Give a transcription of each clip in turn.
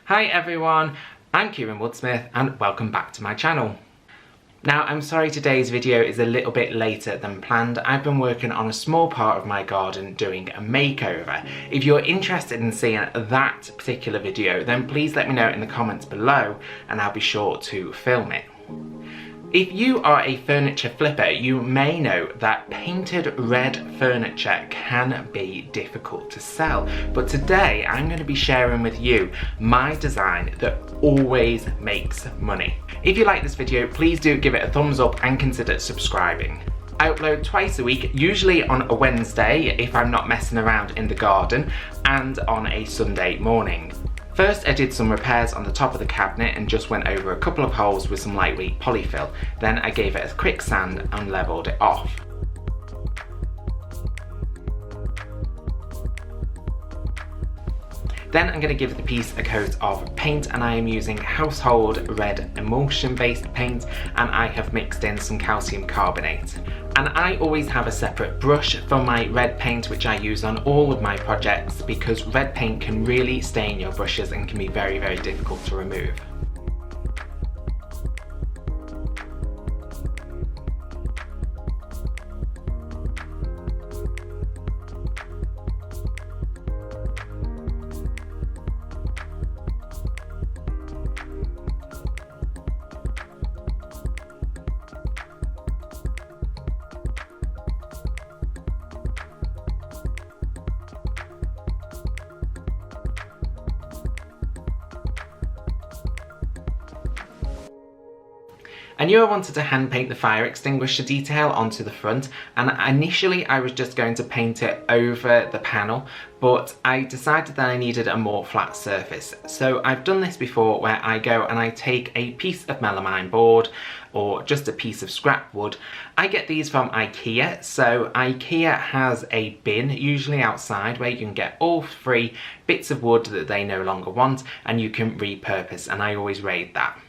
Hi everyone, I'm Kieran Woodsmith and welcome back to my channel. Now I'm sorry today's video is a little bit later than planned. I've been working on a small part of my garden doing a makeover. If you're interested in seeing that particular video, then please let me know in the comments below and I'll be sure to film it. If you are a furniture flipper, you may know that painted red furniture can be difficult to sell. But today I'm going to be sharing with you my design that always makes money. If you like this video, please do give it a thumbs up and consider subscribing. I upload twice a week, usually on a Wednesday if I'm not messing around in the garden, and on a Sunday morning. First I did some repairs on the top of the cabinet and just went over a couple of holes with some lightweight polyfill. Then I gave it a quick sand and levelled it off. Then I'm going to give the piece a coat of paint, and I am using household red emulsion based paint, and I have mixed in some calcium carbonate. And I always have a separate brush for my red paint which I use on all of my projects because red paint can really stain your brushes and can be very, very difficult to remove. I knew I wanted to hand paint the fire extinguisher detail onto the front, and initially I was just going to paint it over the panel, but I decided that I needed a more flat surface. So I've done this before where I go and I take a piece of melamine board or just a piece of scrap wood. I get these from IKEA, so IKEA has a bin usually outside where you can get all three bits of wood that they no longer want and you can repurpose, and I always raid that.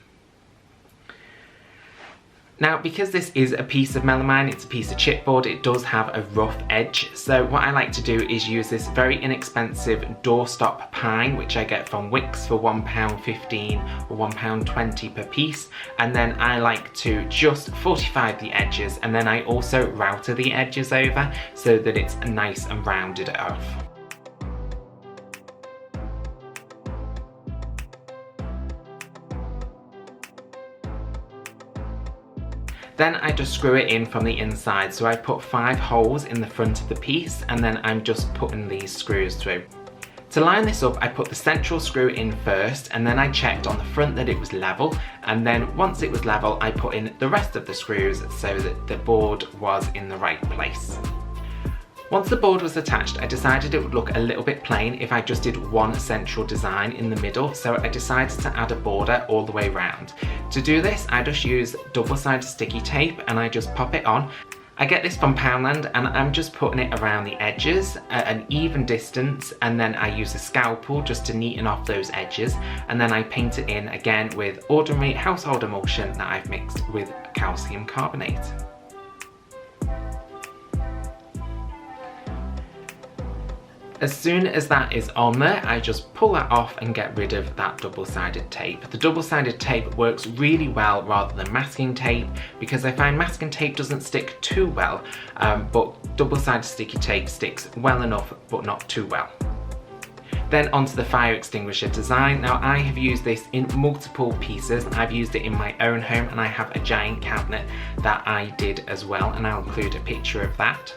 Now, because this is a piece of melamine, it's a piece of chipboard, it does have a rough edge. So what I like to do is use this very inexpensive doorstop pine, which I get from Wickes for £1.15 or £1.20 per piece. And then I like to just fortify the edges, and then I also router the edges over so that it's nice and rounded off. Then I just screw it in from the inside, so I put 5 holes in the front of the piece and then I'm just putting these screws through. To line this up, I put the central screw in first, and then I checked on the front that it was level, and then once it was level I put in the rest of the screws so that the board was in the right place. Once the board was attached, I decided it would look a little bit plain if I just did one central design in the middle, so I decided to add a border all the way around. To do this, I just use double-sided sticky tape and I just pop it on. I get this from Poundland and I'm just putting it around the edges at an even distance, and then I use a scalpel just to neaten off those edges, and then I paint it in again with ordinary household emulsion that I've mixed with calcium carbonate. As soon as that is on there, I just pull that off and get rid of that double-sided tape. The double-sided tape works really well rather than masking tape because I find masking tape doesn't stick too well, but double-sided sticky tape sticks well enough but not too well. Then onto the fire extinguisher design. Now I have used this in multiple pieces. I've used it in my own home and I have a giant cabinet that I did as well, and I'll include a picture of that.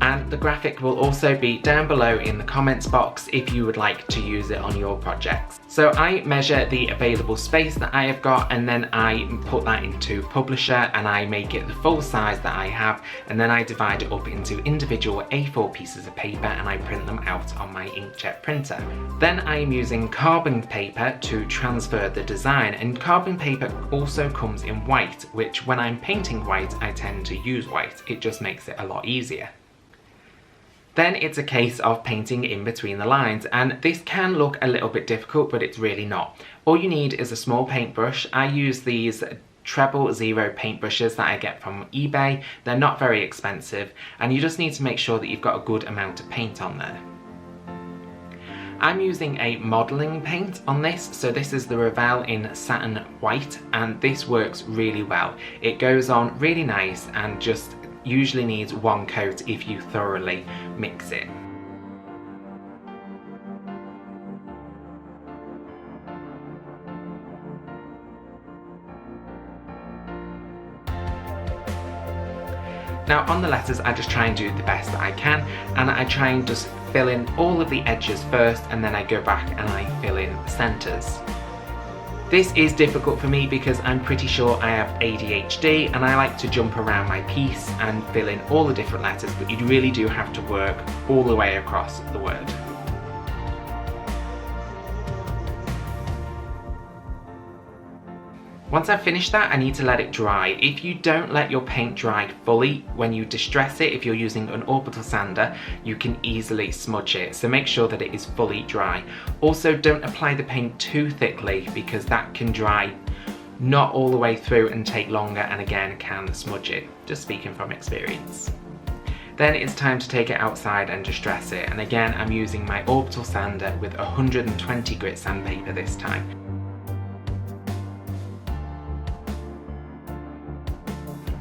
And the graphic will also be down below in the comments box if you would like to use it on your projects. So I measure the available space that I have got, and then I put that into Publisher and I make it the full size that I have, and then I divide it up into individual A4 pieces of paper and I print them out on my inkjet printer. Then I am using carbon paper to transfer the design, and carbon paper also comes in white, which when I'm painting white I tend to use white. It just makes it a lot easier. Then it's a case of painting in between the lines, and this can look a little bit difficult, but it's really not. All you need is a small paintbrush. I use these treble zero paintbrushes that I get from eBay. They're not very expensive, and you just need to make sure that you've got a good amount of paint on there. I'm using a modelling paint on this, so this is the Revell in Satin White, and this works really well. It goes on really nice and just usually needs one coat if you thoroughly mix it. Now on the letters I just try and do the best that I can, and I try and just fill in all of the edges first, and then I go back and I fill in the centres. This is difficult for me because I'm pretty sure I have ADHD and I like to jump around my piece and fill in all the different letters, but you really do have to work all the way across the word. Once I've finished that, I need to let it dry. If you don't let your paint dry fully, when you distress it, if you're using an orbital sander, you can easily smudge it, so make sure that it is fully dry. Also, don't apply the paint too thickly because that can dry not all the way through and take longer, and again can smudge it, just speaking from experience. Then it's time to take it outside and distress it, and again I'm using my orbital sander with 120 grit sandpaper this time.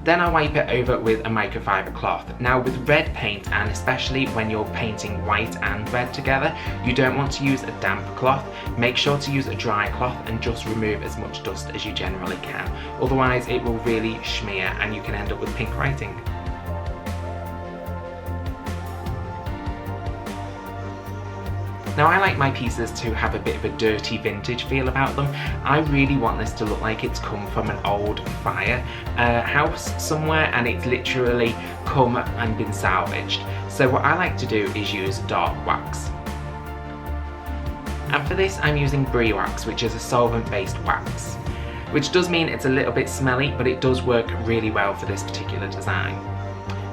Then I wipe it over with a microfiber cloth. Now with red paint, and especially when you're painting white and red together, you don't want to use a damp cloth. Make sure to use a dry cloth and just remove as much dust as you generally can. Otherwise it will really smear and you can end up with pink writing. Now I like my pieces to have a bit of a dirty vintage feel about them. I really want this to look like it's come from an old fire house somewhere, and it's literally come and been salvaged. So what I like to do is use dark wax. And for this I'm using brie wax, which is a solvent based wax. Which does mean it's a little bit smelly, but it does work really well for this particular design.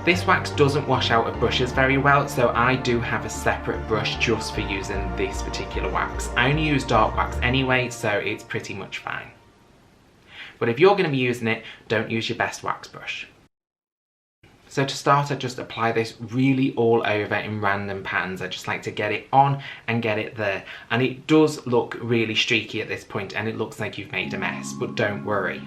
This wax doesn't wash out of brushes very well, so I do have a separate brush just for using this particular wax. I only use dark wax anyway, so it's pretty much fine. But if you're going to be using it, don't use your best wax brush. So to start, I just apply this really all over in random patterns. I just like to get it on and get it there. And it does look really streaky at this point, and it looks like you've made a mess, but don't worry.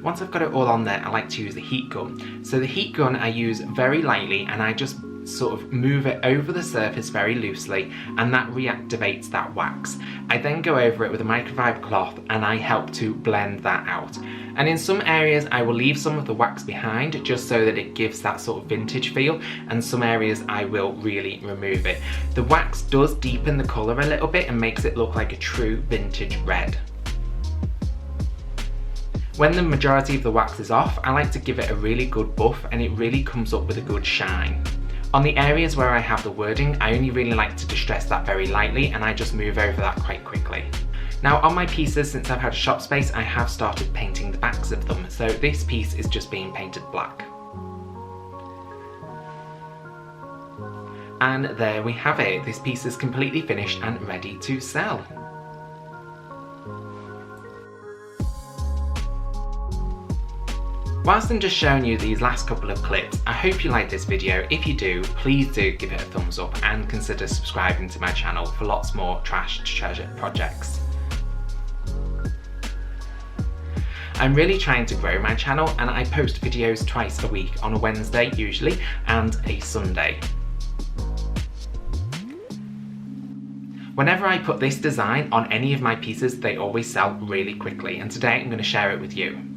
Once I've got it all on there, I like to use the heat gun. So the heat gun I use very lightly, and I just sort of move it over the surface very loosely, and that reactivates that wax. I then go over it with a microfiber cloth and I help to blend that out. And in some areas I will leave some of the wax behind just so that it gives that sort of vintage feel, and some areas I will really remove it. The wax does deepen the colour a little bit and makes it look like a true vintage red. When the majority of the wax is off, I like to give it a really good buff, and it really comes up with a good shine. On the areas where I have the wording, I only really like to distress that very lightly, and I just move over that quite quickly. Now on my pieces, since I've had a shop space, I have started painting the backs of them, so this piece is just being painted black. And there we have it. This piece is completely finished and ready to sell. Whilst I'm just showing you these last couple of clips, I hope you liked this video. If you do, please do give it a thumbs up and consider subscribing to my channel for lots more trash to treasure projects. I'm really trying to grow my channel, and I post videos twice a week, on a Wednesday usually and a Sunday. Whenever I put this design on any of my pieces, they always sell really quickly, and today I'm going to share it with you.